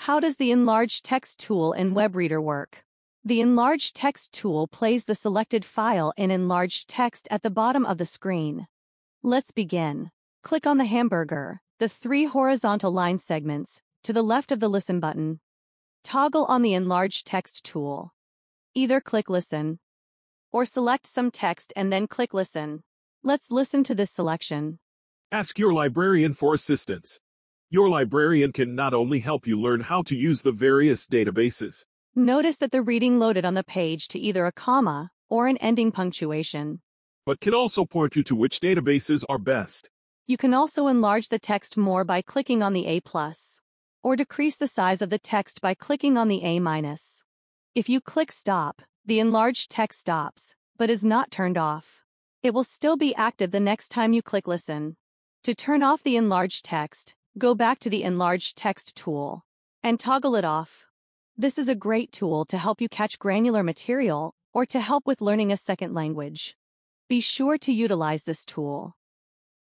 How does the Enlarge Text tool in WebReader work? The Enlarge Text tool plays the selected file in enlarged text at the bottom of the screen. Let's begin. Click on the hamburger, the 3 horizontal line segments, to the left of the Listen button. Toggle on the Enlarge Text tool. Either click Listen or select some text and then click Listen. Let's listen to this selection. Ask your librarian for assistance. Your librarian can not only help you learn how to use the various databases. Notice that the reading loaded on the page to either a comma or an ending punctuation, But can also point you to which databases are best. You can also enlarge the text more by clicking on the A+, or decrease the size of the text by clicking on the A-. If you click Stop, the enlarged text stops, but is not turned off. It will still be active the next time you click Listen. To turn off the enlarged text, go back to the Enlarged Text tool and toggle it off. This is a great tool to help you catch granular material or to help with learning a second language. Be sure to utilize this tool.